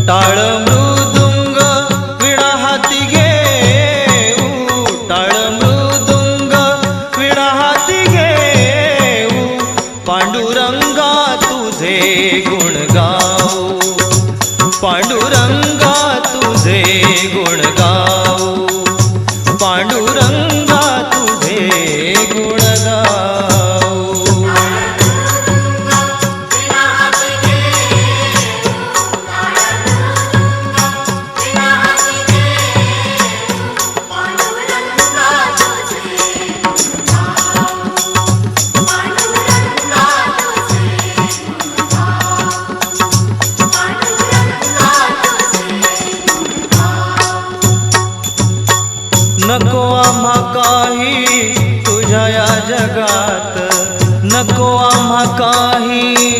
टाळ मृदुंग विणा हाती घेऊ, टाळ मृदुंग विणा हाती घेऊ, पांडुरंगा तुझे गुण गाऊ, पांडुरंगा तुझे गुण गाऊ, पांडुरंगा तुझे गुण गाऊ. नको आम्हा काही तुझ्या या जगात, नको आम्हा काही